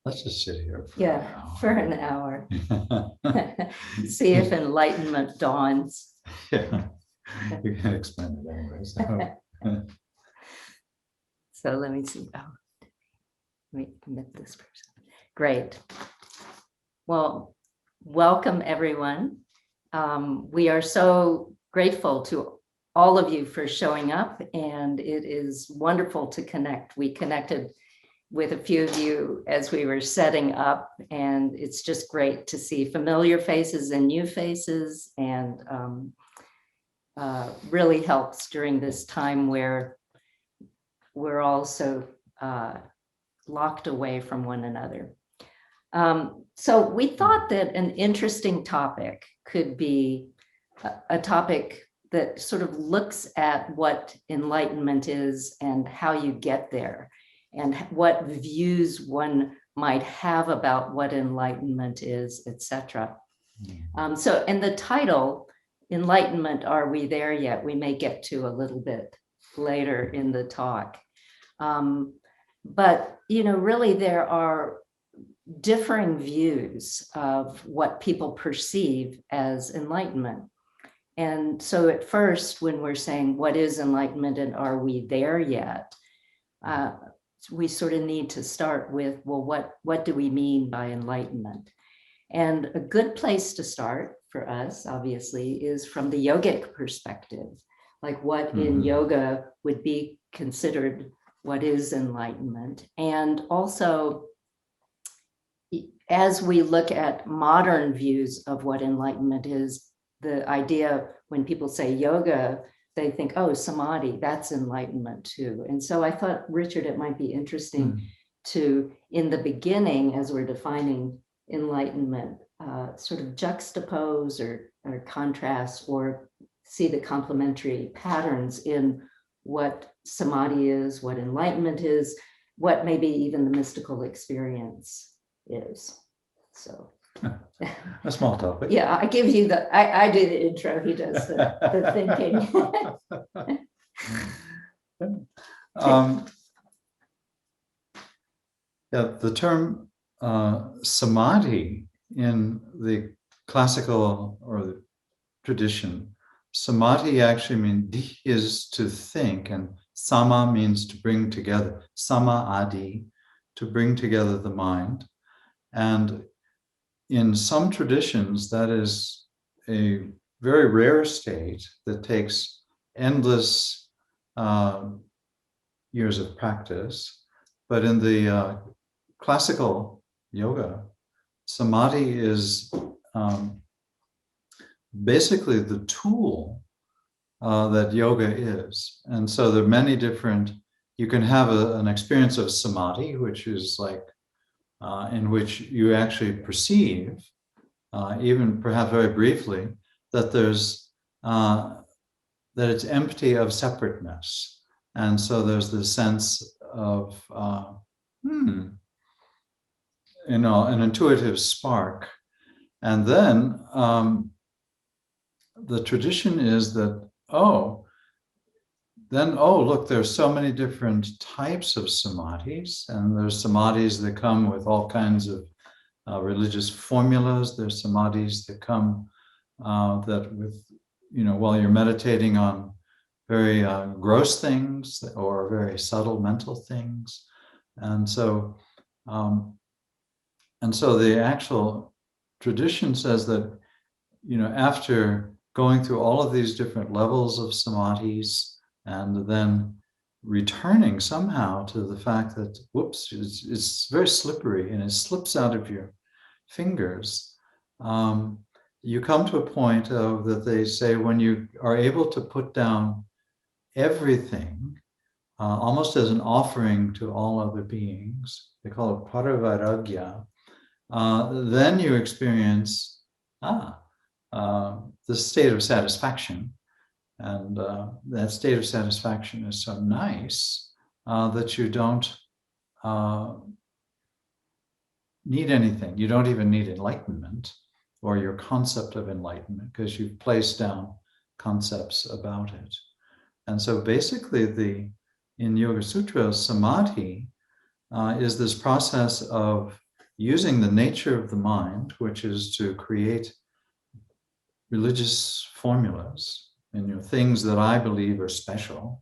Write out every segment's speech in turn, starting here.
Let's just sit here for for an hour. See if enlightenment dawns. Yeah, you can explain it anyway. So let me see. Oh, let me admit this person. Great. Well, welcome everyone. We are so grateful to all of you for showing up, and it is wonderful to connect. We connected with a few of you as we were setting up, and it's just great to see familiar faces and new faces, and really helps during this time where we're all so locked away from one another. So we thought that an interesting topic could be a topic that sort of looks at what enlightenment is and how you get there, and what views one might have about what enlightenment is, etc. So in the title, Enlightenment, Are We There Yet? We may get to a little bit later in the talk. But, really there are differing views of what people perceive as enlightenment. And so at first, when we're saying what is enlightenment and are we there yet, we sort of need to start with, well, what do we mean by enlightenment? And a good place to start for us, obviously, is from the yogic perspective, like what in yoga would be considered what is enlightenment. And also, as we look at modern views of what enlightenment is, the idea when people say yoga, they think, oh, samadhi, that's enlightenment too. And so I thought, Richard, it might be interesting to, in the beginning, as we're defining enlightenment, sort of juxtapose or contrast or see the complementary patterns in what samadhi is, what enlightenment is, what maybe even the mystical experience is. So a small topic. Yeah, I give you I do the intro, he does the thinking. The term samadhi in the classical or the tradition, samadhi actually means is to think, and sama means to bring together, sama adi, to bring together the mind. And in some traditions, that is a very rare state that takes endless years of practice. But in the classical yoga, samadhi is basically the tool that yoga is. And so there are many different, you can have an experience of samadhi, which is like, in which you actually perceive, even perhaps very briefly, that there's that it's empty of separateness, and so there's this sense of an intuitive spark, and then the tradition is that look, there's so many different types of samadhis, and there's samadhis that come with all kinds of religious formulas. There's samadhis that come that with, while you're meditating on very gross things or very subtle mental things. And so the actual tradition says that, after going through all of these different levels of samadhis, and then returning somehow to the fact that, whoops, it's very slippery and it slips out of your fingers. You come to a point of that they say when you are able to put down everything, almost as an offering to all other beings, they call it paravaragya, then you experience the state of satisfaction. And that state of satisfaction is so nice that you don't need anything. You don't even need enlightenment or your concept of enlightenment, because you've placed down concepts about it. And so basically in Yoga Sutra, samadhi is this process of using the nature of the mind, which is to create religious formulas and things that I believe are special,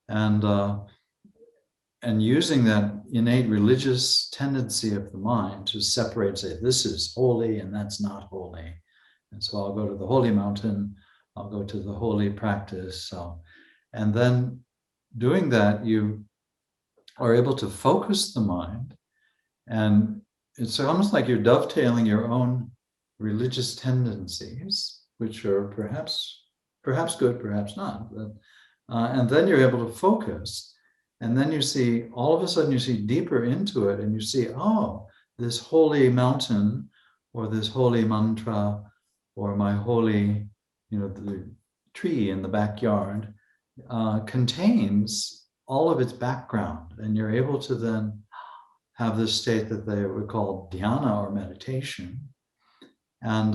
and using that innate religious tendency of the mind to separate, say, this is holy and that's not holy. And so I'll go to the holy mountain, I'll go to the holy practice. And then doing that, you are able to focus the mind. And it's almost like you're dovetailing your own religious tendencies, which are perhaps good, perhaps not. And then you're able to focus. And then you see, all of a sudden, you see deeper into it, and you see, oh, this holy mountain, or this holy mantra, or my holy, the tree in the backyard, contains all of its background. And you're able to then have this state that they would call dhyana or meditation. And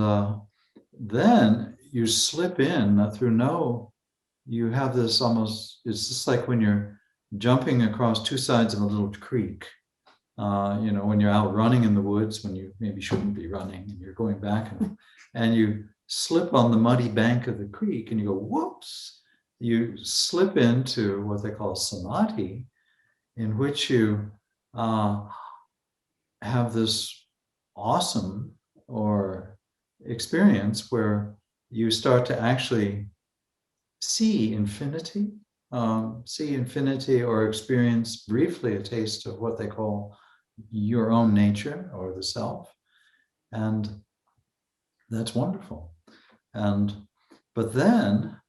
then you slip in you have this almost, it's just like when you're jumping across two sides of a little creek. When you're out running in the woods, when you maybe shouldn't be running, and you're going back and you slip on the muddy bank of the creek and you go, whoops, you slip into what they call samadhi, in which you have this awesome experience where you start to actually see infinity, or experience briefly a taste of what they call your own nature or the self. And that's wonderful. But then,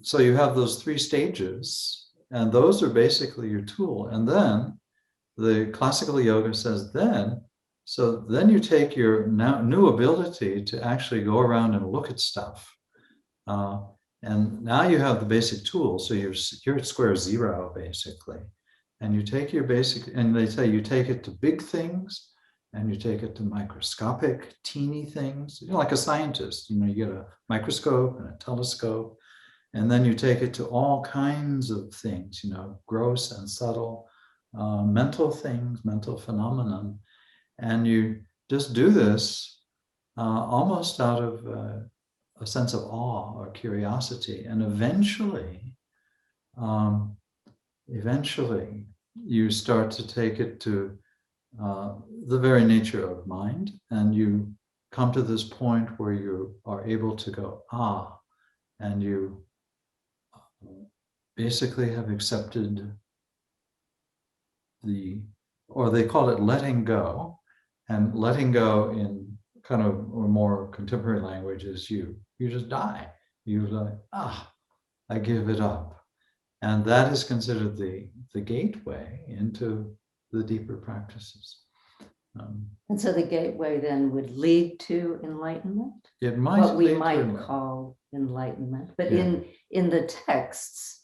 so you have those three stages, and those are basically your tool. And then the classical yoga says then you take your new ability to actually go around and look at stuff. And now you have the basic tools. So you're at square zero, basically. And you take your basic, and they say you take it to big things, and you take it to microscopic, teeny things. Like a scientist, you get a microscope and a telescope, and then you take it to all kinds of things, gross and subtle, mental things, mental phenomenon. And you just do this almost out of a sense of awe or curiosity. And eventually you start to take it to the very nature of mind, and you come to this point where you are able to go, and you basically have accepted or they call it letting go. And letting go in kind of a more contemporary language is you just die. You're like, I give it up. And that is considered the gateway into the deeper practices. And so the gateway then would lead to enlightenment? It might what we might call enlightenment. But in the texts,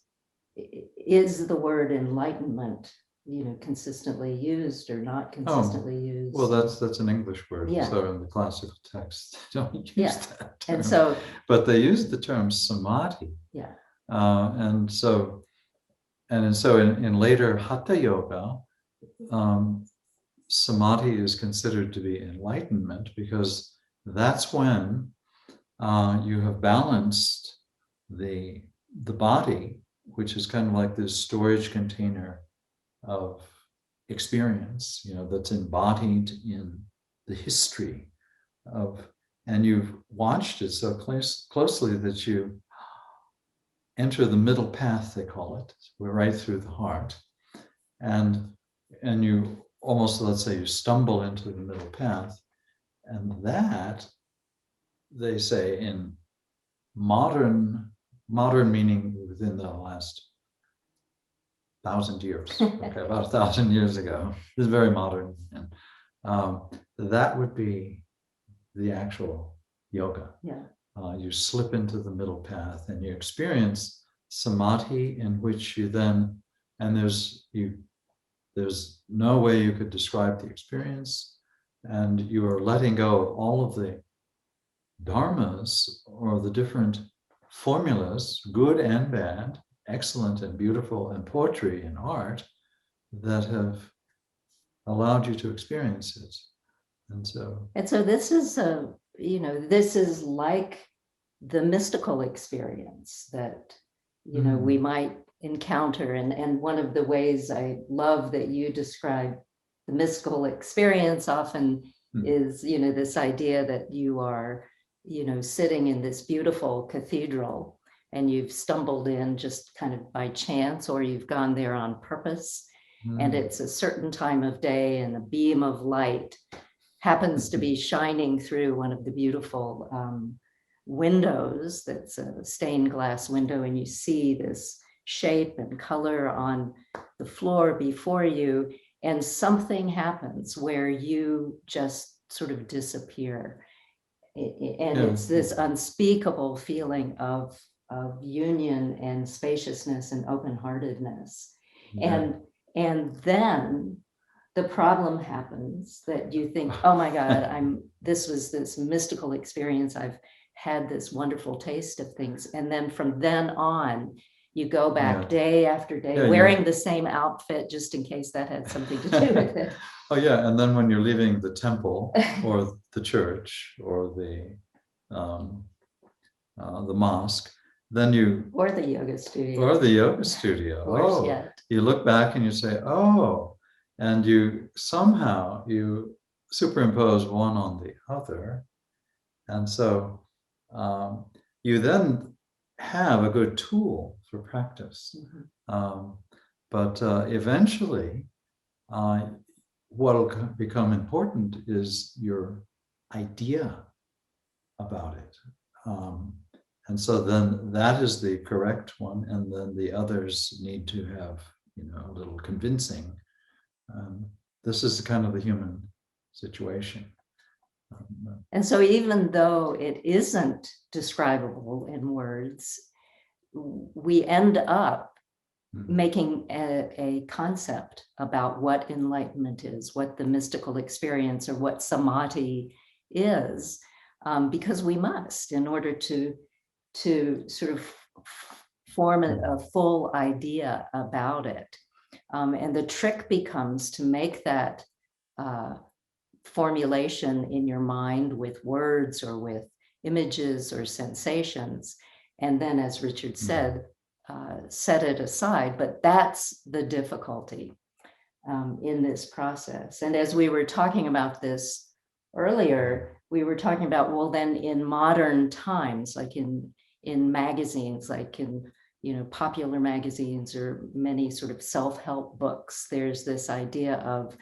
is the word enlightenment consistently used or not consistently used? Well, that's an English word. Yeah. So in the classical text, they don't use that term. And so, but they use the term samadhi. Yeah. And so in later hatha yoga, samadhi is considered to be enlightenment, because that's when you have balanced the body, which is kind of like this storage container of experience, that's embodied in the history and you've watched it so closely that you enter the middle path, they call it. We're right through the heart. And you almost, let's say, you stumble into the middle path. And that, they say, in modern meaning within the last 1,000 years, okay, about 1,000 years ago. This is very modern. And that would be the actual yoga. Yeah. You slip into the middle path and you experience samadhi, in which you then, and there's no way you could describe the experience, and you are letting go of all of the dharmas, or the different formulas, good and bad, excellent and beautiful, and poetry and art, that have allowed you to experience it. And so this is this is like the mystical experience that, we might encounter. And one of the ways I love that you describe the mystical experience often is, this idea that you are, sitting in this beautiful cathedral and you've stumbled in just kind of by chance, or you've gone there on purpose. And it's a certain time of day and a beam of light happens to be shining through one of the beautiful windows that's a stained glass window, and you see this shape and color on the floor before you, and something happens where you just sort of disappear. And it's this unspeakable feeling of union and spaciousness and open-heartedness. And then the problem happens that you think, oh my God, this was this mystical experience. I've had this wonderful taste of things. And then from then on, you go back day after day wearing the same outfit, just in case that had something to do with it. Oh yeah, and then when you're leaving the temple or the church or the mosque, then or the yoga studio. Or the yoga studio. You look back and you say, oh, and you somehow superimpose one on the other. And so you then have a good tool for practice. But eventually, what will become important is your idea about it. And so then that is the correct one, and then the others need to have, a little convincing. This is kind of the human situation. And so even though it isn't describable in words, we end up making a concept about what enlightenment is, what the mystical experience or what samadhi is, because we must, in order to sort of form a full idea about it. And the trick becomes to make that formulation in your mind with words or with images or sensations. And then, as Richard said, set it aside. But that's the difficulty in this process. And as we were talking about this earlier, we were talking about, well, then in modern times, like in magazines, like in popular magazines or many sort of self-help books, there's this idea of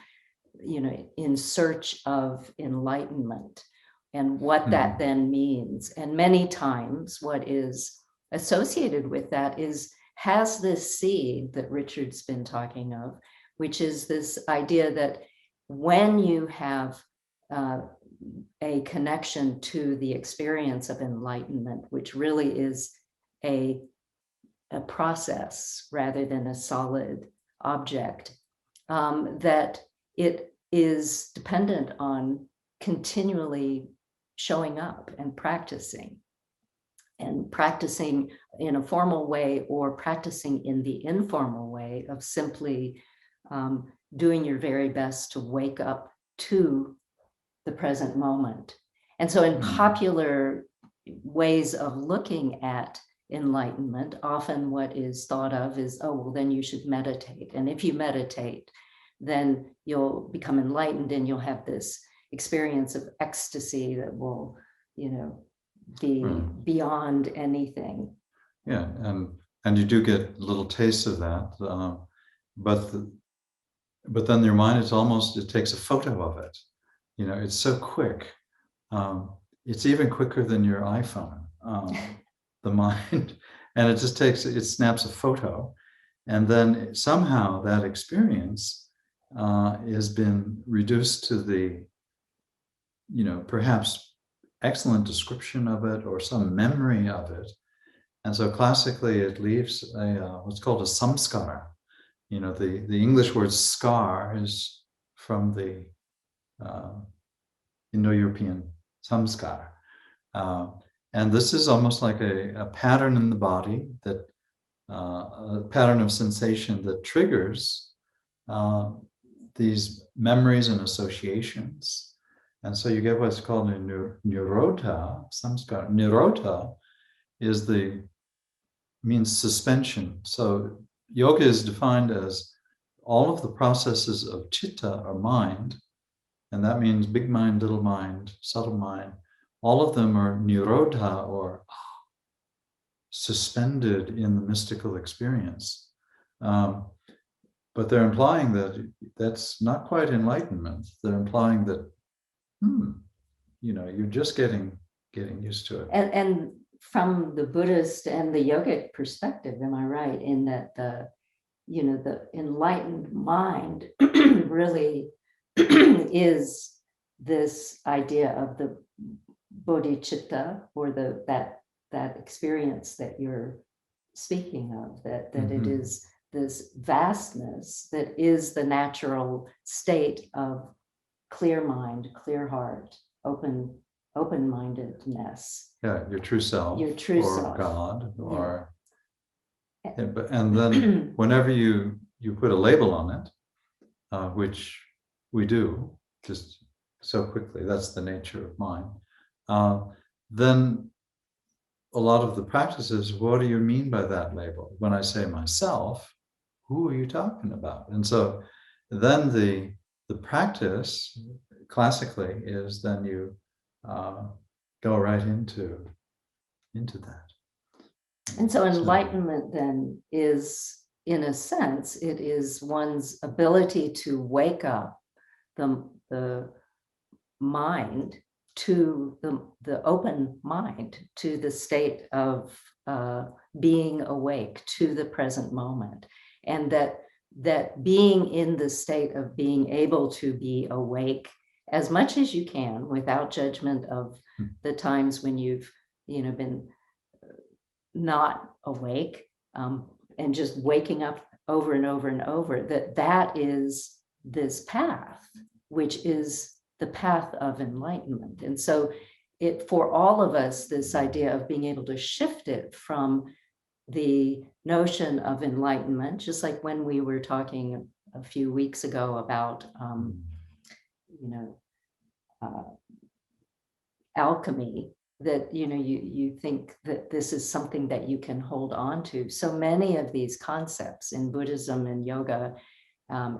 in search of enlightenment and what that then means. And many times what is associated with that has this seed that Richard's been talking of, which is this idea that when you have a connection to the experience of enlightenment, which really is a process rather than a solid object, that it is dependent on continually showing up and practicing in a formal way, or practicing in the informal way of simply doing your very best to wake up to the present moment. And so in popular ways of looking at enlightenment, often what is thought of is, oh, well, then you should meditate. And if you meditate, then you'll become enlightened and you'll have this experience of ecstasy that will, be beyond anything. Yeah, and you do get little tastes of that, but then your mind it takes a photo of it. It's so quick. It's even quicker than your iPhone, the mind, and it snaps a photo, and then somehow that experience has been reduced to the, perhaps excellent description of it or some memory of it. And so classically it leaves what's called a samskara. The English word scar is from the Indo-European samskar. And this is almost like a pattern in the body, that a pattern of sensation that triggers these memories and associations. And so you get what's called a nirota, samskara. Nirota means suspension. So yoga is defined as all of the processes of chitta or mind, and that means big mind, little mind, subtle mind. All of them are nirodha, or suspended in the mystical experience. But they're implying that that's not quite enlightenment. They're implying that, you're just getting used to it. And from the Buddhist and the yogic perspective, am I right in that the enlightened mind really is this idea of the bodhicitta, or that experience that you're speaking of, that it is this vastness that is the natural state of clear mind, clear heart, open-mindedness. Yeah, your true self, Your true or self. God, or and then whenever you put a label on it, which we do just so quickly, that's the nature of mind. Then a lot of the practices, what do you mean by that label? When I say myself, who are you talking about? And so then the practice classically is then you go right into that. And so enlightenment then is, in a sense, it is one's ability to wake up the mind to the open mind, to the state of being awake to the present moment. And that being in the state of being able to be awake as much as you can without judgment of the times when you've been not awake, and just waking up over and over and over, that is this path, which is the path of enlightenment. And so for all of us, this idea of being able to shift it from the notion of enlightenment, just like when we were talking a few weeks ago about alchemy, that you think that this is something that you can hold on to. So many of these concepts in Buddhism and yoga,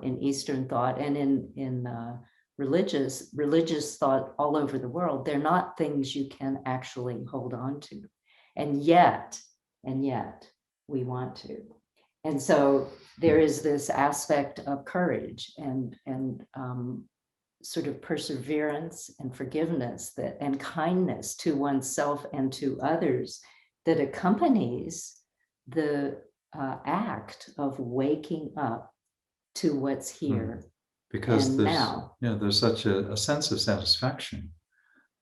in Eastern thought, and in religious thought all over the world, they're not things you can actually hold on to, and yet we want to. And so there is this aspect of courage and sort of perseverance and forgiveness and kindness to oneself and to others that accompanies the act of waking up to what's here. Because and now. There's such a sense of satisfaction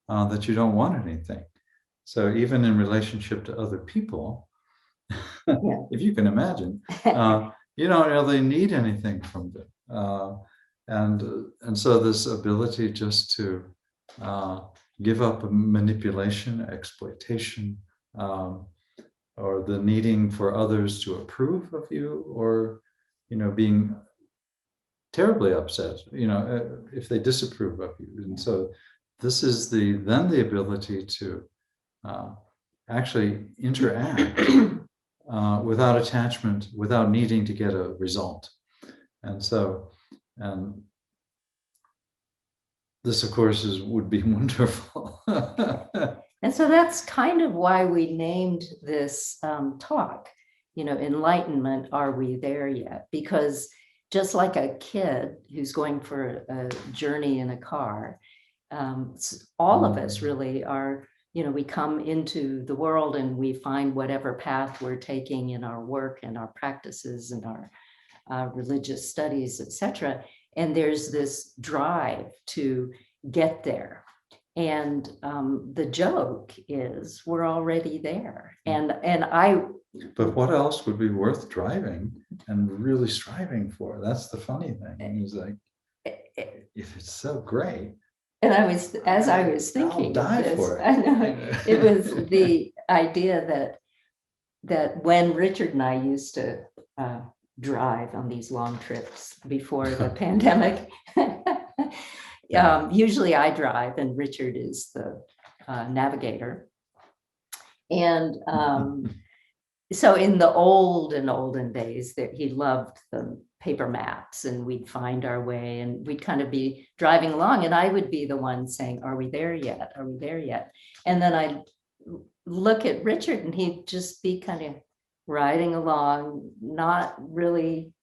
that you don't want anything. So even in relationship to other people, if you can imagine, you don't really need anything from them. And so this ability just to give up manipulation, exploitation, or the needing for others to approve of you, or being terribly upset, if they disapprove of you. And so this is the ability to actually interact without attachment, without needing to get a result. And so, this, of course, would be wonderful. And so that's kind of why we named this talk, Enlightenment, Are We There Yet? Because just like a kid who's going for a journey in a car, all of us really are, we come into the world and we find whatever path we're taking in our work and our practices and our religious studies, etc. And there's this drive to get there. And the joke is we're already there. But what else would be worth driving and really striving for? That's the funny thing. Is like, if it's so great. And I was thinking, I'll die for it. I know, it was the idea that when Richard and I used to drive on these long trips before the pandemic. Usually I drive and Richard is the navigator. And so in the olden days, that he loved the paper maps, and we'd find our way and we'd kind of be driving along, and I would be the one saying, are we there yet? Are we there yet? And then I'd look at Richard and he'd just be kind of riding along, not really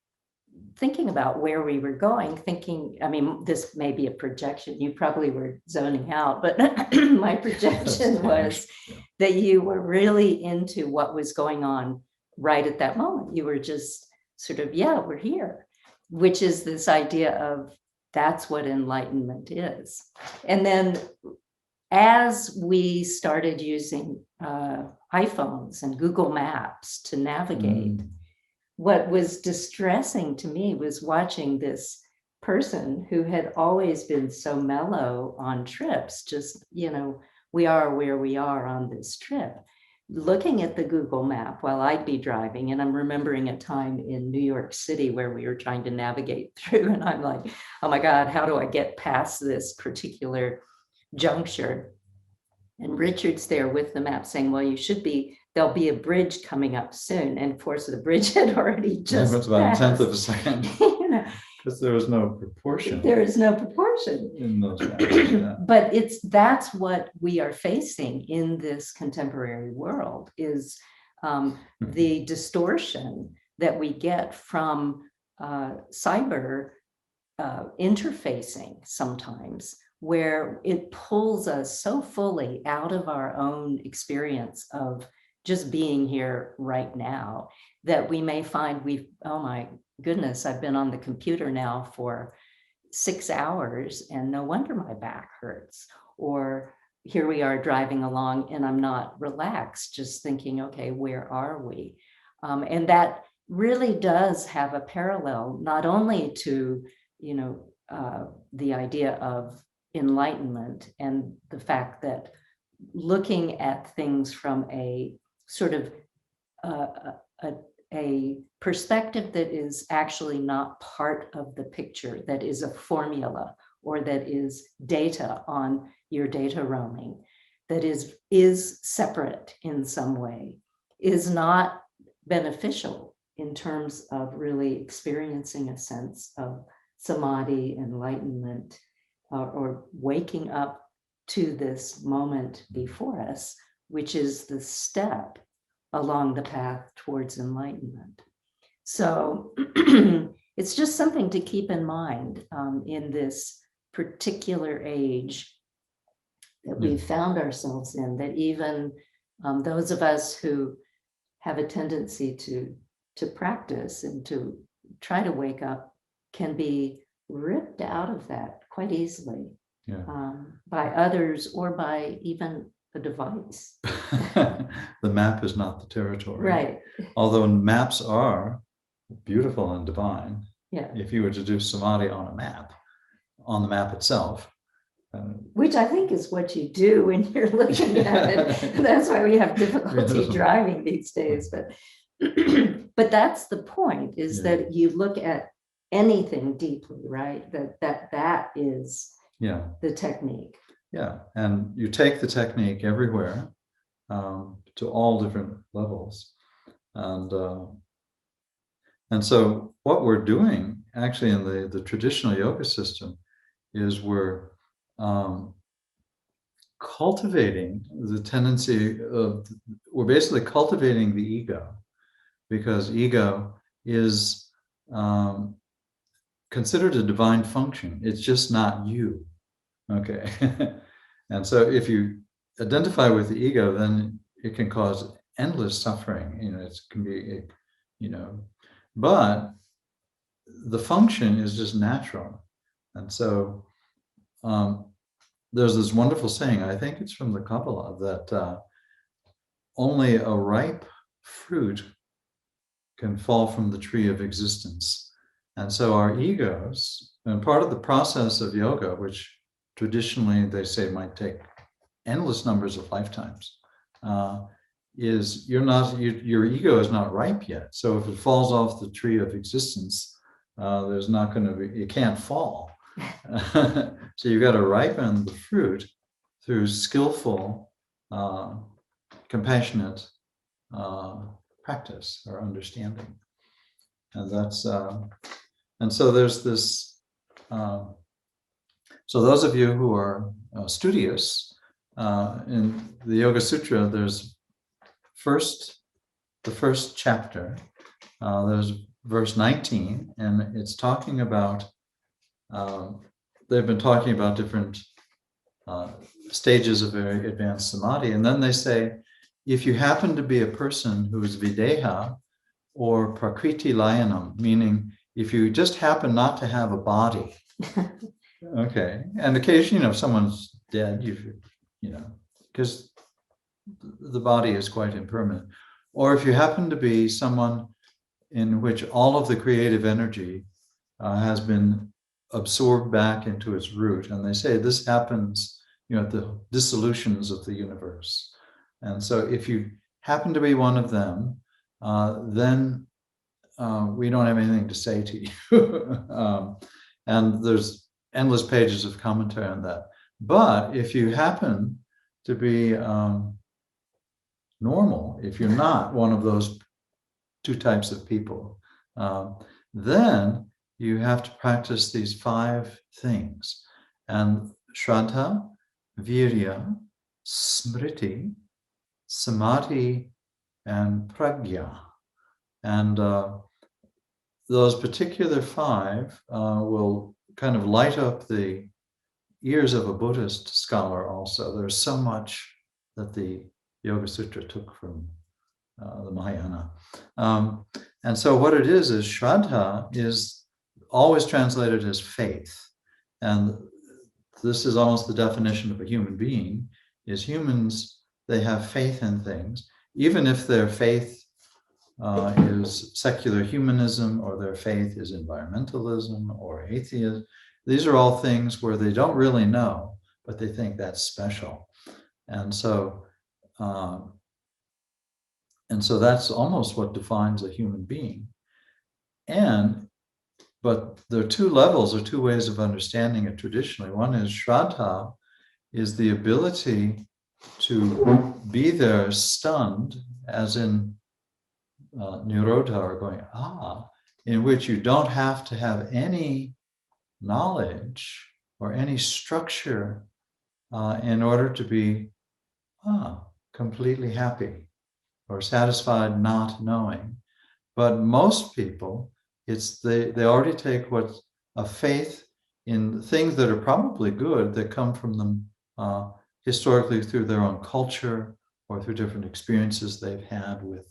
thinking about where we were going, thinking, I mean, this may be a projection. You probably were zoning out, but my projection was that you were really into what was going on right at that moment. You were just sort of, yeah, we're here, which is this idea of that's what enlightenment is. And then as we started using iPhones and Google Maps to navigate, what was distressing to me was watching this person who had always been so mellow on trips, just, you know, we are where we are on this trip, looking at the Google map while I'd be driving. And I'm remembering a time in New York City where we were trying to navigate through, and I'm like, oh my God, how do I get past this particular juncture? And Richard's there with the map saying, well, you should be, there'll be a bridge coming up soon. And of course, the bridge had already just It's about passed. a tenth of a second. You know, Because there was no proportion. there is no proportion. In those maps, yeah. But that's what we are facing in this contemporary world, is the distortion that we get from cyber interfacing sometimes, where it pulls us so fully out of our own experience of just being here right now, that we may find oh my goodness, I've been on the computer now for 6 hours and no wonder my back hurts. Or here we are driving along and I'm not relaxed, just thinking, okay, where are we? And that really does have a parallel, not only to, you know, the idea of enlightenment and the fact that looking at things from a sort of a perspective that is actually not part of the picture, that is a formula or that is data on your data roaming, that is separate in some way, is not beneficial in terms of really experiencing a sense of samadhi, enlightenment, or waking up to this moment before us, which is the step along the path towards enlightenment. So it's just something to keep in mind in this particular age that we've found ourselves in, that even those of us who have a tendency to practice and to try to wake up can be ripped out of that quite easily by others or by even a device. The map is not the territory. Right. Although maps are beautiful and divine. Yeah. If you were to do samadhi on the map itself. Which I think is what you do when you're looking at it. That's why we have difficulty driving these days. But that's the point, is that you look at anything deeply, right? That is the technique. Yeah, and you take the technique everywhere, to all different levels, and so what we're doing actually in the traditional yoga system is we're cultivating the tendency of, we're basically cultivating the ego, because ego is considered a divine function. It's just not you. Okay. And so if you identify with the ego, then it can cause endless suffering. You know, it can be, you know, but the function is just natural. And so there's this wonderful saying, I think it's from the Kabbalah, that only a ripe fruit can fall from the tree of existence. And so our egos, and part of the process of yoga, which traditionally they say might take endless numbers of lifetimes, is your ego is not ripe yet. So if it falls off the tree of existence, there's not going to be, it can't fall. So you've got to ripen the fruit through skillful, compassionate practice or understanding. And that's, and so there's this, so those of you who are studious, in the Yoga Sutra, there's the first chapter, there's verse 19, and it's talking about, they've been talking about different stages of very advanced samadhi. And then they say, if you happen to be a person who is videha or prakriti layanam, meaning if you just happen not to have a body, okay, and occasionally, if someone's dead, because the body is quite impermanent, or if you happen to be someone in which all of the creative energy has been absorbed back into its root, and they say this happens, at the dissolutions of the universe. And so if you happen to be one of them, then we don't have anything to say to you. And there's endless pages of commentary on that. But if you happen to be normal, if you're not one of those two types of people, then you have to practice these 5 things. And Shraddha, Virya, Smriti, Samadhi, and Pragya. And those particular 5 will kind of light up the ears of a Buddhist scholar also. There's so much that the Yoga Sutra took from the Mahayana. And so what it is Shraddha is always translated as faith. And this is almost the definition of a human being, is humans, they have faith in things, even if their faith is secular humanism, or their faith is environmentalism or atheism. These are all things where they don't really know, but they think that's special. And so that's almost what defines a human being. But there are 2 levels or 2 ways of understanding it traditionally. One is Shraddha is the ability to be there stunned, as in Nirodha, or going, in which you don't have to have any knowledge or any structure in order to be completely happy or satisfied not knowing. But most people, they already take what a faith in things that are probably good, that come from them historically through their own culture or through different experiences they've had with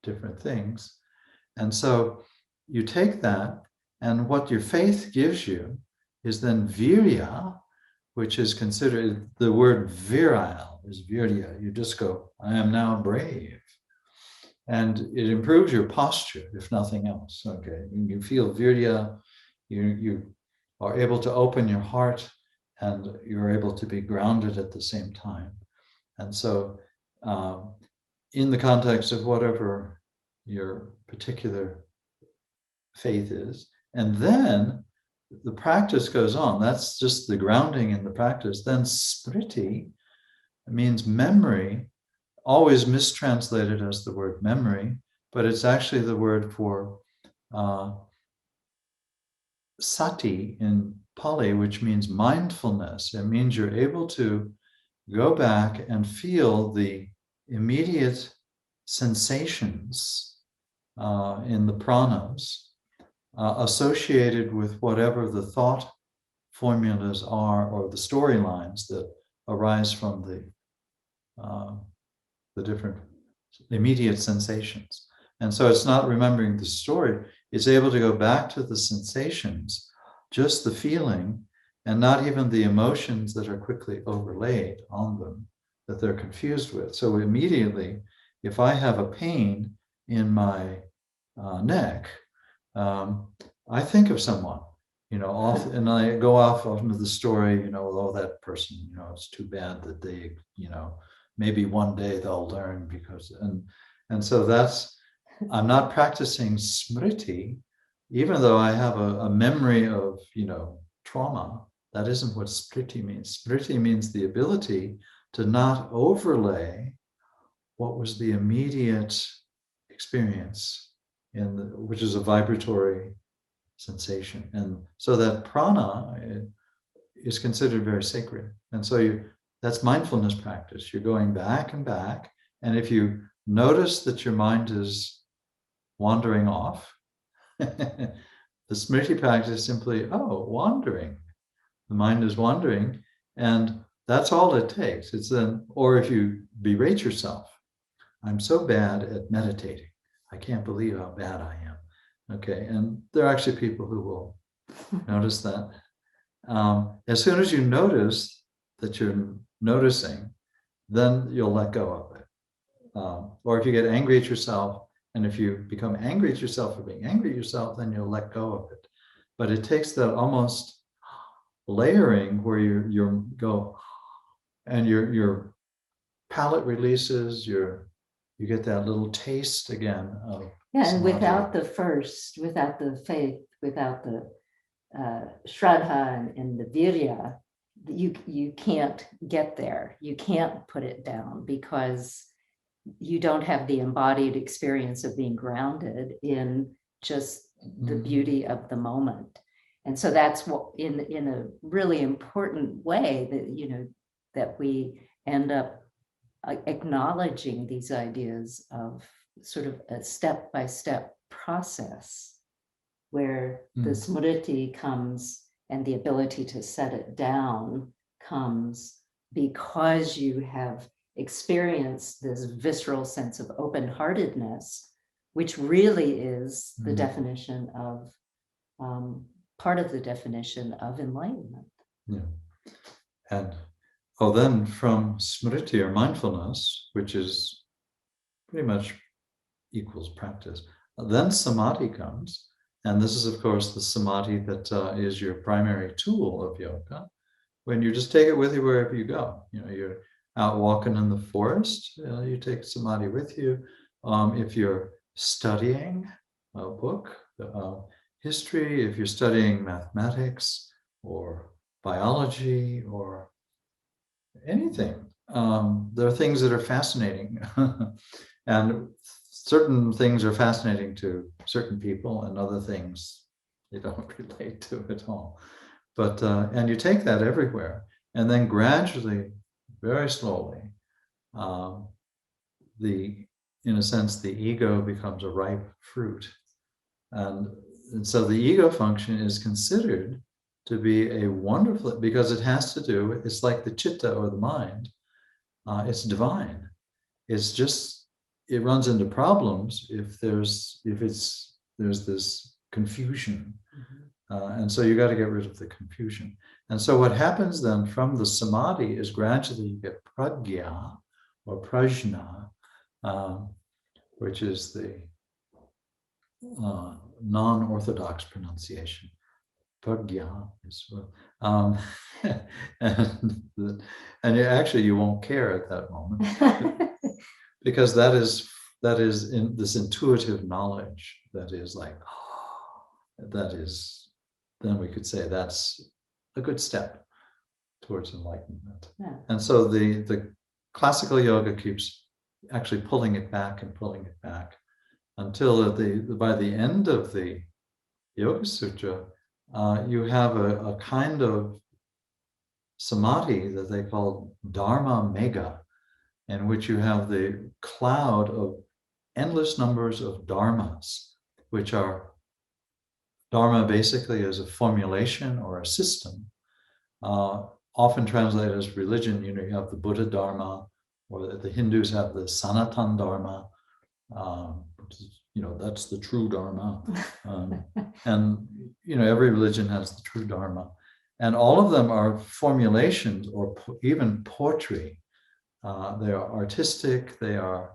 different things. And so you take that, and what your faith gives you is then virya, which is considered, the word virile is virya. You just go, I am now brave. And it improves your posture, if nothing else. Okay, you feel virya, you are able to open your heart, and you're able to be grounded at the same time. And so in the context of whatever your particular faith is, and then the practice goes on. That's just the grounding in the practice. Then smriti means memory, always mistranslated as the word memory, but it's actually the word for sati in Pali, which means mindfulness. It means you're able to go back and feel the immediate sensations in the pranas associated with whatever the thought formulas are, or the storylines that arise from the different immediate sensations. And so it's not remembering the story, it's able to go back to the sensations, just the feeling, and not even the emotions that are quickly overlaid on them that they're confused with. So immediately, if I have a pain in my neck, I think of someone, and I go off into the story, oh, that person, it's too bad that they, maybe one day they'll learn because, and so that's, I'm not practicing smriti, even though I have a memory of, trauma. That isn't what smriti means. Smriti means the ability to not overlay what was the immediate experience which is a vibratory sensation. And so that prana is considered very sacred. And so that's mindfulness practice. You're going back and back. And if you notice that your mind is wandering off, the smriti practice is simply, wandering. The mind is wandering. And that's all it takes. It's then, or if you berate yourself, I'm so bad at meditating. I can't believe how bad I am. Okay. And there are actually people who will notice that. As soon as you notice that you're noticing, then you'll let go of it. Or if you get angry at yourself, and if you become angry at yourself for being angry at yourself, then you'll let go of it. But it takes that almost layering where you go, and your palate releases, you get that little taste again of and samadhi. without the faith, without the shraddha and the virya, you can't get there. You can't put it down because you don't have the embodied experience of being grounded in just the beauty of the moment. And so that's what, in a really important way, that that we end up acknowledging these ideas of sort of a step-by-step process where the smriti comes and the ability to set it down comes because you have experienced this visceral sense of open-heartedness, which really is the definition of part of the definition of enlightenment. Yeah. And then from smriti or mindfulness, which is pretty much equals practice, then samadhi comes. And this is, of course, the samadhi that is your primary tool of yoga. When you just take it with you wherever you go. You're out walking in the forest, you take samadhi with you. If you're studying a book, history, if you're studying mathematics or biology or anything, there are things that are fascinating. And certain things are fascinating to certain people, and other things they don't relate to at all. But and you take that everywhere, and then gradually, very slowly, in a sense, the ego becomes a ripe fruit, and so the ego function is considered to be a wonderful, because it has to do, it's like the chitta or the mind. It's divine. It's just, it runs into problems if there's this confusion. And so you got to get rid of the confusion. And so what happens then from the samadhi is gradually you get pragya or prajna, which is the non-orthodox pronunciation. Pragya is, and you won't care at that moment because that is in this intuitive knowledge that is like, that is, then we could say that's a good step towards enlightenment. Yeah. And so the classical yoga keeps actually pulling it back until by the end of the Yoga Sutra, you have a kind of samadhi that they call dharma mega, in which you have the cloud of endless numbers of dharmas, which are, dharma basically is a formulation or a system, often translated as religion. You have the Buddha Dharma, or the Hindus have the Sanatan Dharma, that's the true Dharma. And, every religion has the true Dharma. And all of them are formulations or even poetry. They are artistic, they are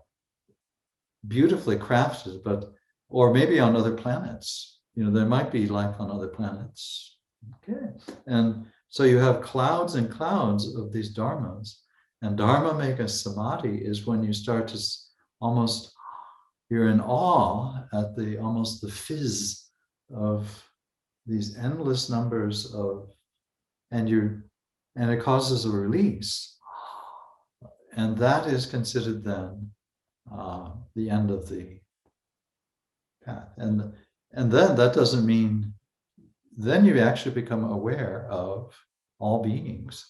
beautifully crafted, or maybe on other planets. There might be life on other planets. Okay. And so you have clouds and clouds of these dharmas. And Dharma Mega Samadhi is when you start to almost, you're in awe at the almost the fizz of these endless numbers of, and it causes a release. And that is considered then the end of the path. And then that doesn't mean, then you actually become aware of all beings,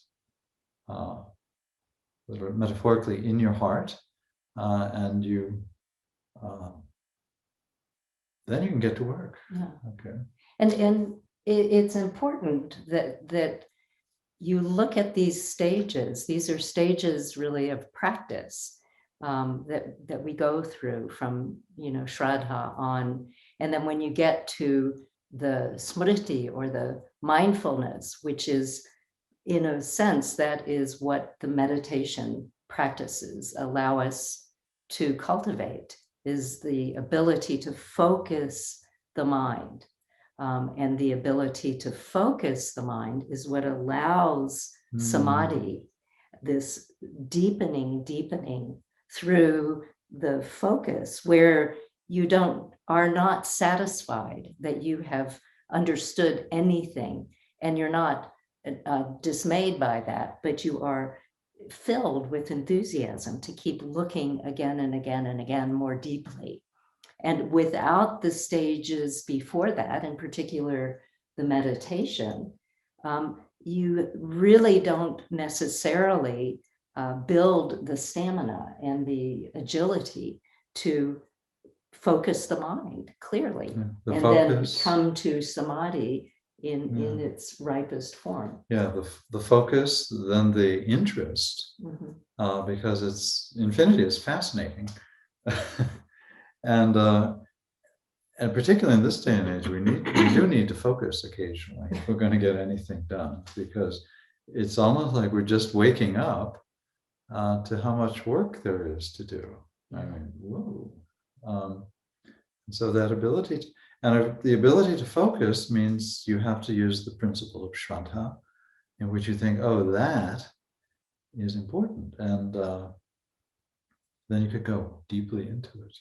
metaphorically in your heart, and you then you can get to work. Yeah. Okay. And it's important that you look at these stages. These are stages really of practice that we go through from, Shraddha on. And then when you get to the smriti or the mindfulness, which is, in a sense, that is what the meditation practices allow us to cultivate, is the ability to focus the mind. And the ability to focus the mind is what allows samadhi, this deepening through the focus, where you are not satisfied that you have understood anything, and you're not dismayed by that, but you are filled with enthusiasm to keep looking again and again and again more deeply. And without the stages before that, in particular, the meditation, you really don't necessarily build the stamina and the agility to focus the mind clearly, the and focus, then come to samadhi in its ripest form. Yeah, the focus, then the interest, because it's infinity is fascinating. And particularly in this day and age, we do need to focus occasionally if we're going to get anything done, because it's almost like we're just waking up to how much work there is to do. I mean, whoa. So that ability the ability to focus means you have to use the principle of Shraddha, in which you think, oh, that is important, and then you could go deeply into it.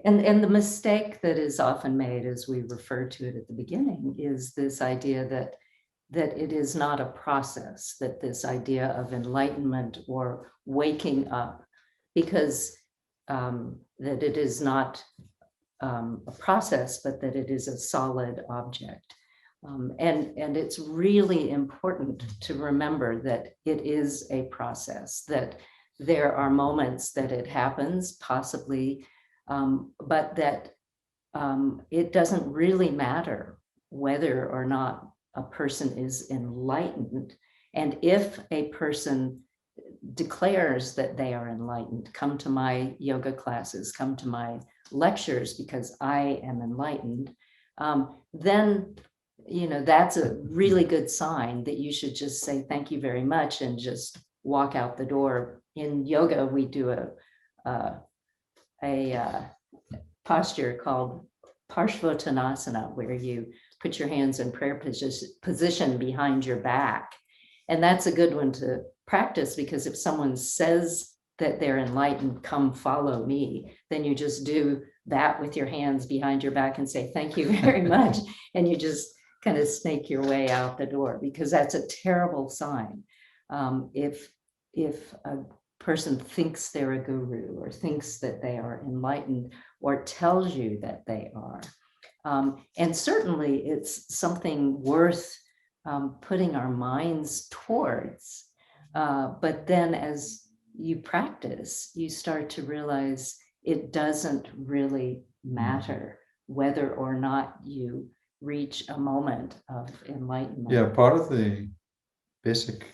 And the mistake that is often made, as we referred to it at the beginning, is this idea that it is not a process, that this idea of enlightenment or waking up, because that it is not a process, but that it is a solid object. And it's really important to remember that it is a process, that there are moments that it happens, possibly, but that it doesn't really matter whether or not a person is enlightened. And if a person declares that they are enlightened, come to my yoga classes, come to my lectures because I am enlightened, then that's a really good sign that you should just say thank you very much and just walk out the door. In yoga, we do a posture called Parshvo Tanasana, where you put your hands in prayer position behind your back. And that's a good one to practice, because if someone says that they're enlightened, come follow me, then you just do that with your hands behind your back and say, thank you very much. And you just kind of snake your way out the door, because that's a terrible sign. If a person thinks they're a guru, or thinks that they are enlightened, or tells you that they are. And certainly it's something worth putting our minds towards. But then as you practice, you start to realize it doesn't really matter whether or not you reach a moment of enlightenment. Yeah, part of the basic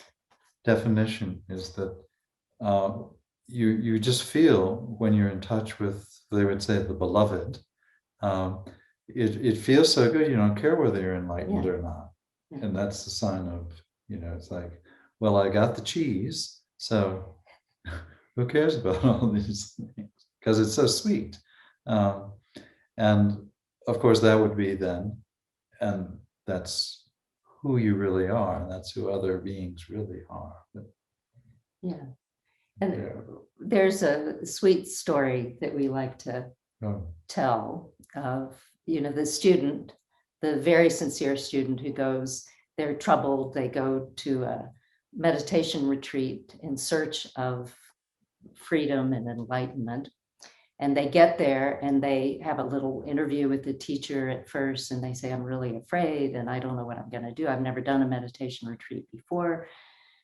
definition is that you just feel, when you're in touch with, they would say, the beloved, it feels so good, you don't care whether you're enlightened or not. And that's the sign of, it's like, well, I got the cheese, so who cares about all these things? Because it's so sweet. And of course, that would be then, and that's who you really are, and that's who other beings really are. But Yeah. And Yeah. there's a sweet story that we like to Oh. tell of, the student, the very sincere student who goes, they're troubled, they go to a meditation retreat in search of freedom and enlightenment. And they get there and they have a little interview with the teacher at first, and they say, I'm really afraid and I don't know what I'm going to do. I've never done a meditation retreat before.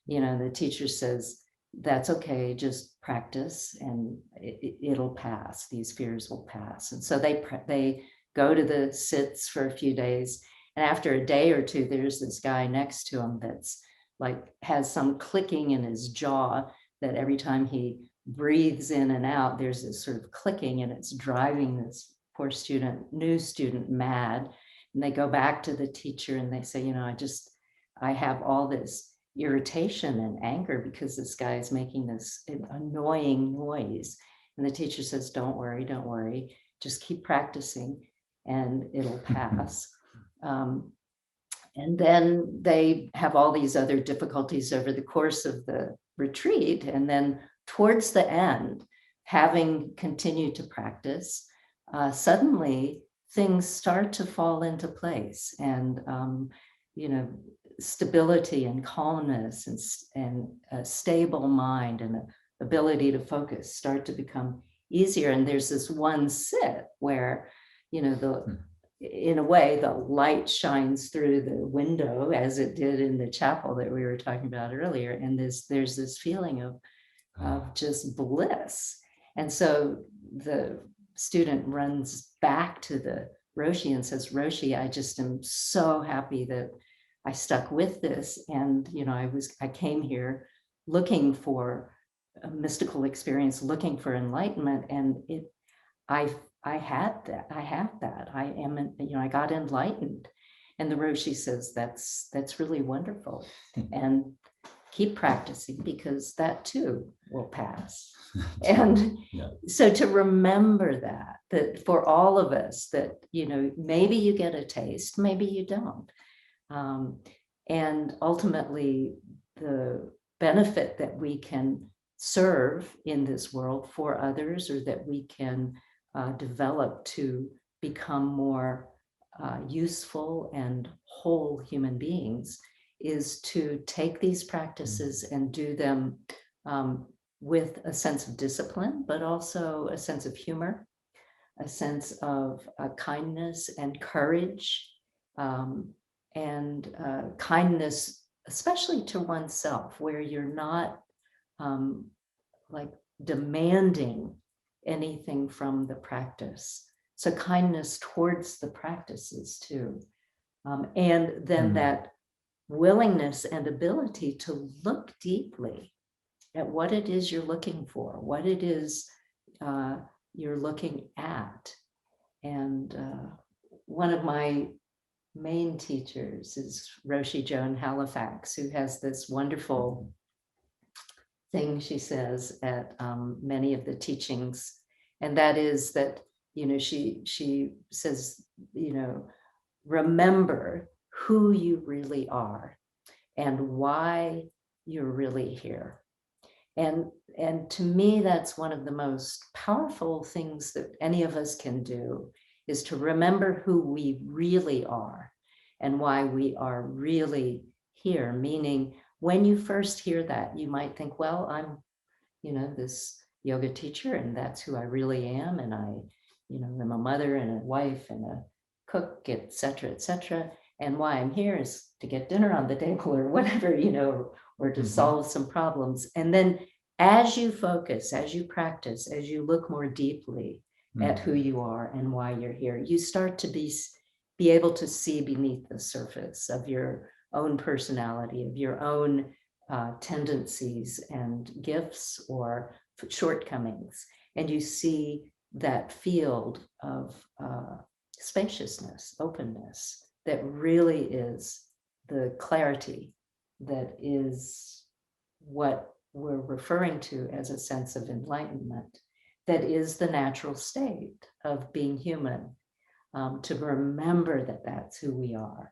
The teacher says, that's okay, just practice and it'll pass. These fears will pass. And so they go to the sits for a few days. And after a day or two, there's this guy next to him that's like has some clicking in his jaw that every time he breathes in and out, there's this sort of clicking, and it's driving this poor new student mad. And they go back to the teacher and they say, I have all this irritation and anger because this guy is making this annoying noise. And the teacher says, don't worry, just keep practicing and it'll pass. And then they have all these other difficulties over the course of the retreat. And then towards the end, having continued to practice, suddenly things start to fall into place. And, stability and calmness and a stable mind and ability to focus start to become easier. And there's this one sit where, in a way, the light shines through the window as it did in the chapel that we were talking about earlier. And there's this feeling of just bliss. And so the student runs back to the Roshi and says, Roshi, I just am so happy that I stuck with this. And, I came here looking for a mystical experience, looking for enlightenment. And I have that. I am, I got enlightened. And the Roshi says, that's really wonderful. And keep practicing because that too will pass. And Yeah. So to remember that for all of us that, maybe you get a taste, maybe you don't. And ultimately the benefit that we can serve in this world for others, or that we can develop to become more useful and whole human beings, is to take these practices and do them with a sense of discipline, but also a sense of humor, a sense of kindness and courage, and kindness, especially to oneself, where you're not like demanding anything from the practice. So kindness towards the practices too. And then that willingness and ability to look deeply at what it is you're looking for, what it is you're looking at. And one of my main teachers is Roshi Joan Halifax, who has this wonderful thing she says at many of the teachings. And that is that, she says, remember who you really are and why you're really here. And to me, that's one of the most powerful things that any of us can do, is to remember who we really are and why we are really here. Meaning, when you first hear that, you might think, well, I'm, this yoga teacher, and that's who I really am. And I, am a mother and a wife and a cook, et cetera, et cetera. And why I'm here is to get dinner on the table or whatever, or to solve some problems. And then as you focus, as you practice, as you look more deeply at who you are and why you're here, you start to be able to see beneath the surface of your own personality, of your own tendencies and gifts or shortcomings. And you see that field of spaciousness, openness, that really is the clarity that is what we're referring to as a sense of enlightenment, that is the natural state of being human, to remember that that's who we are.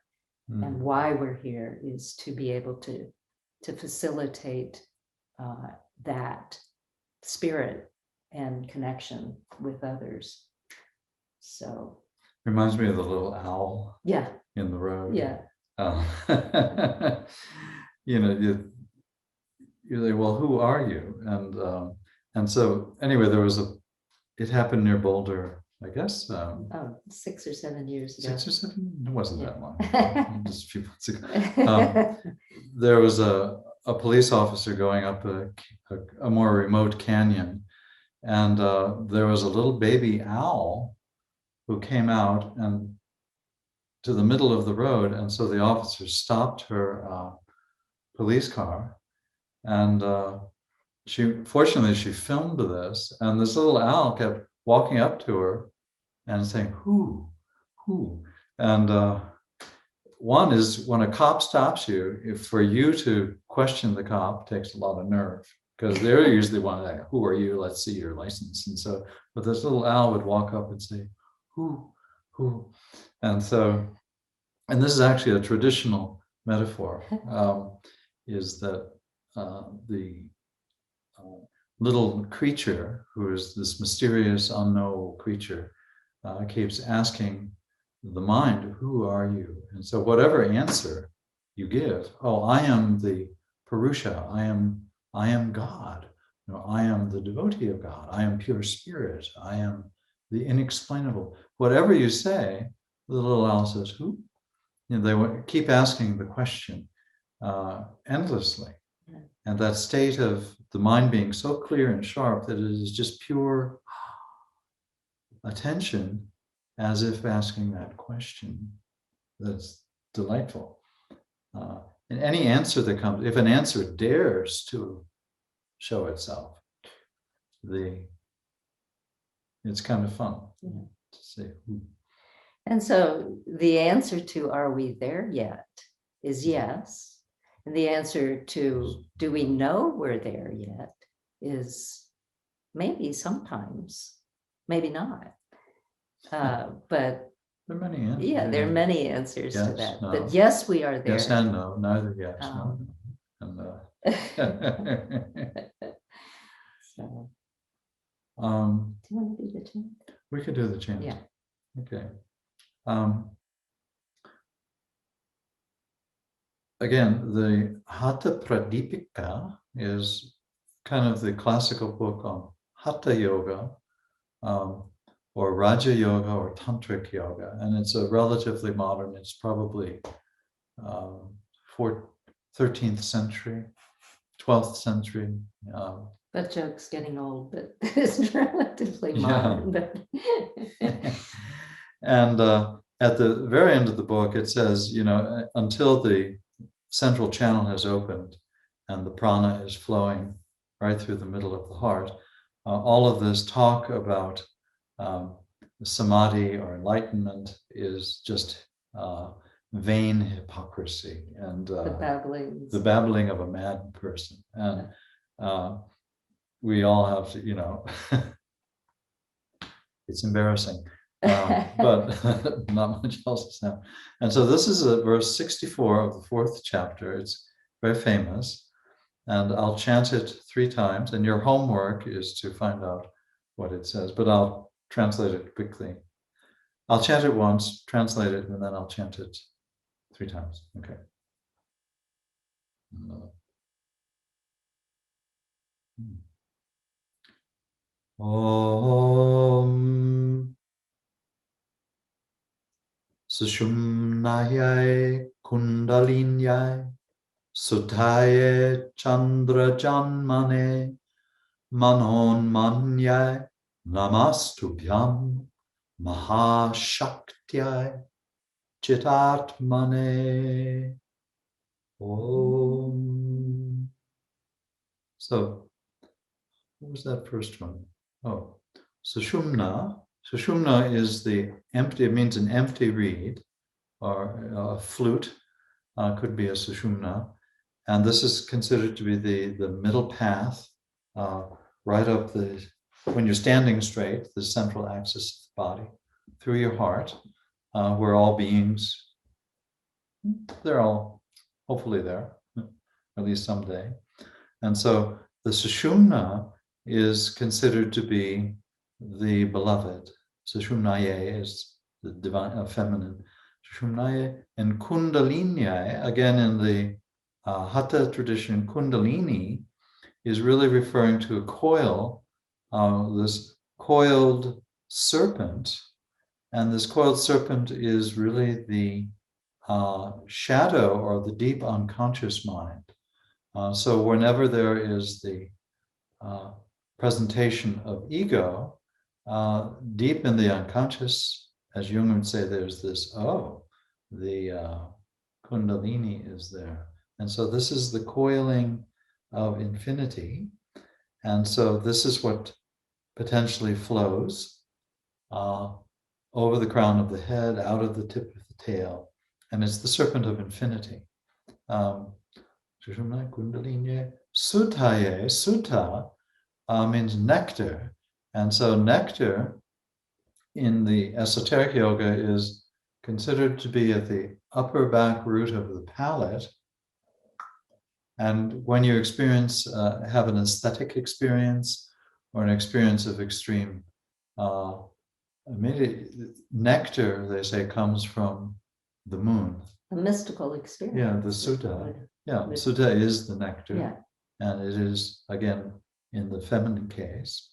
And why we're here is to be able to facilitate that spirit and connection with others. So Reminds me of the little owl yeah, in the road. yeah. You know, you're like, well, who are you? And so anyway, it happened near Boulder, I guess. 6 or 7 years ago. 6 or 7? It wasn't Yeah. that long, just a few months ago. There was a police officer going up a more remote canyon, and there was a little baby owl who came out and to the middle of the road, and so the officer stopped her police car, and fortunately she filmed this, and this little owl kept walking up to her and saying, who, and one is when a cop stops you, if for you to question the cop takes a lot of nerve, because they're usually one like, who are you? Let's see your license. And so, but this little owl would walk up and say, who, and so, and this is actually a traditional metaphor, is that the little creature, who is this mysterious, unknowable creature, keeps asking the mind, who are you? And so whatever answer you give, oh, I am the Purusha, I am God, you know, I am the devotee of God, I am pure spirit, I am the inexplainable. Whatever you say, the little owl says, who? You know, they keep asking the question endlessly. And that state of the mind being so clear and sharp that it is just pure attention, as if asking that question. That's delightful. And any answer that comes, if an answer dares to show itself, it's kind of fun to say. And so the answer to "Are we there yet?" is yes. And the answer to "Do we know we're there yet?" is maybe sometimes, maybe not. But there are many answers. Yeah, there are many answers yes, to that. No. But yes, we are there. Yes and no, neither yes, no. And, so, do you want to do the chant? We could do the chant. Yeah. Okay. Again, the Hatha Pradipika is kind of the classical book on Hatha Yoga, or Raja Yoga or Tantric Yoga. And it's a relatively modern, it's probably 13th century, 12th century. That joke's getting old, but it's relatively modern. But and at the very end of the book, it says, you know, until the central channel has opened and the prana is flowing right through the middle of the heart, all of this talk about samadhi or enlightenment is just vain hypocrisy and the babbling of a mad person. And we all have to, you know, it's embarrassing, but not much else is happening. And so this is verse 64 of the 4th chapter. It's very famous, and I'll chant it 3 times, and your homework is to find out what it says, but I'll translate it quickly. I'll chant it once, translate it, and then I'll chant it 3 times. Okay. Om Sushumnayai Kundalinyai Sutaye Chandra Janmane Manon Manyai Namastubhyam Mahashaktyai Chitatmane Om. So, what was that first one? Oh, Sushumna. Sushumna is the empty, it means an empty reed or a flute, could be a sushumna. And this is considered to be the middle path, right up when you're standing straight, the central axis of the body, through your heart, where all beings, they're all hopefully there, at least someday. And so the Sushumna is considered to be the beloved. Sushumnaye is the divine, feminine. Sushumnaye and Kundalini, again in the Hatha tradition, Kundalini is really referring to a coil, this coiled serpent. And this coiled serpent is really the shadow or the deep unconscious mind. So whenever there is the presentation of ego, deep in the unconscious, as Jung would say, there's this, the Kundalini is there. And so this is the coiling of infinity. And so this is what potentially flows over the crown of the head, out of the tip of the tail. And it's the serpent of infinity. Kundalini. Sutaye, Sutta means nectar. And so nectar in the esoteric yoga is considered to be at the upper back root of the palate. And when you experience, have an aesthetic experience or an experience of extreme, nectar, they say, comes from the moon. A mystical experience. Yeah, the sutta. Yeah, sutta is the nectar. Yeah. And it is, again, in the feminine case.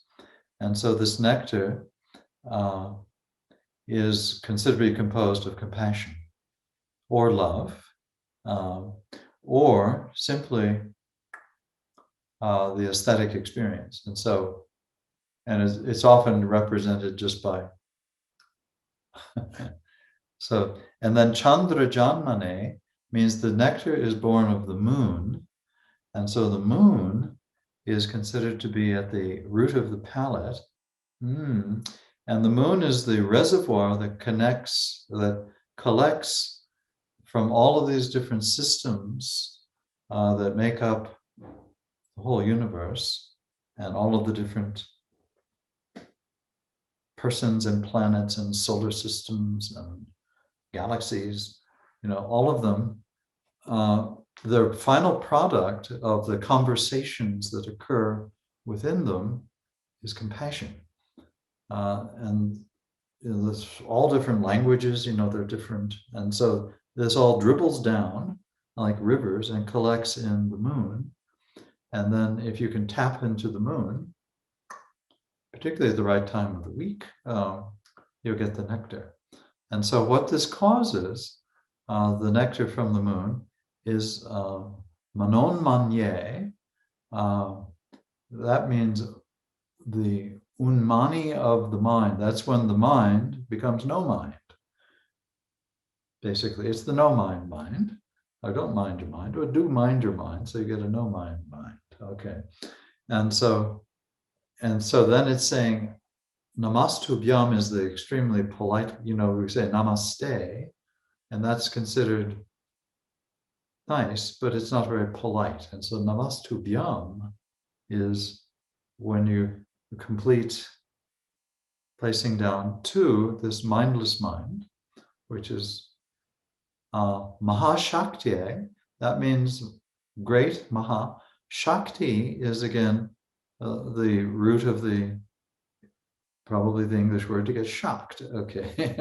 And so this nectar is considered to be composed of compassion or love, or simply the aesthetic experience. And so, and it's often represented just by, so, and then Chandra Janmane means the nectar is born of the moon. And so the moon is considered to be at the root of the palate. And the moon is the reservoir that connects, that collects from all of these different systems that make up the whole universe and all of the different persons and planets and solar systems and galaxies, all of them. The final product of the conversations that occur within them is compassion. And there's all different languages, they're different. And so this all dribbles down like rivers and collects in the moon. And then if you can tap into the moon, particularly at the right time of the week, you'll get the nectar. And so what this causes, the nectar from the moon, is manon manye. That means the unmani of the mind. That's when the mind becomes no mind. Basically, it's the no mind mind. Or don't mind your mind, or do mind your mind, so you get a no mind mind. Okay. And so then it's saying namastubhyam is the extremely polite, we say namaste, and that's considered nice, but it's not very polite. And so namastubhyam is when you complete placing down to this mindless mind, which is Mahashakti. That means great. Maha. Shakti is again the root of probably the English word to get shocked. Okay.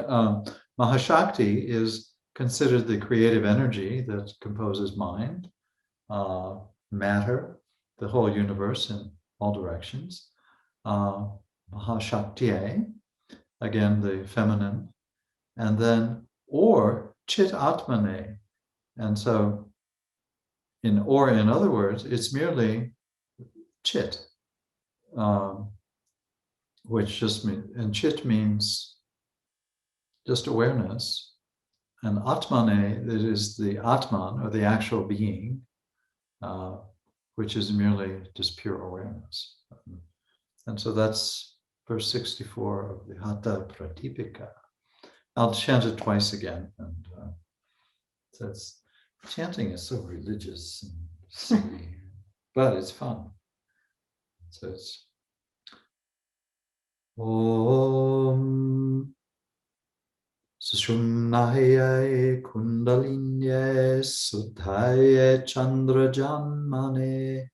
Mahashakti is considered the creative energy that composes mind, matter, the whole universe in all directions. Mahashakti, again, the feminine. And then, or Chit Atmane. And so, in other words, it's merely Chit, which just means, and Chit means just awareness. And Atmane, that is the Atman, or the actual being, which is merely just pure awareness. And so that's verse 64 of the Hatha Pratipika. I'll chant it twice again. And chanting is so religious and silly, but it's fun. So it's Om Sushumnaye Kundalinye Sudhaye Chandra Janmane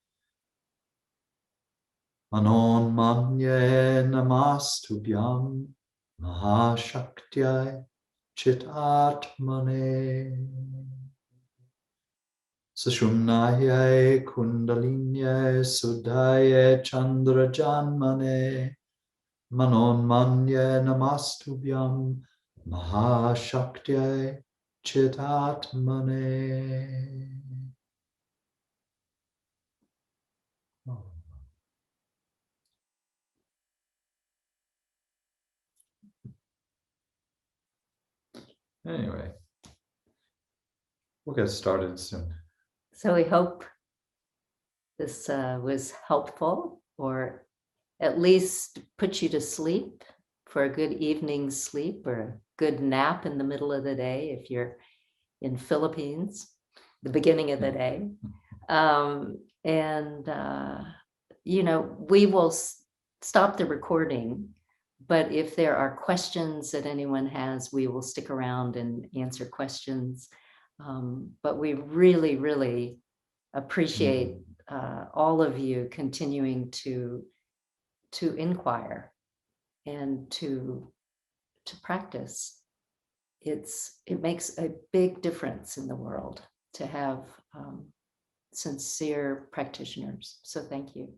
Manonmanye namastubhyam mahashaktya chitatmane. Sushumnaye kundalinye sudaye chandrajanmane. Manonmanye namastubhyam mahashaktya chitatmane. Anyway, we'll get started soon. So we hope this was helpful, or at least put you to sleep for a good evening's sleep or a good nap in the middle of the day if you're in Philippines, the beginning of the day. We will stop the recording, but if there are questions that anyone has, we will stick around and answer questions. But we really, really appreciate all of you continuing to inquire and to practice. It makes a big difference in the world to have sincere practitioners. So thank you.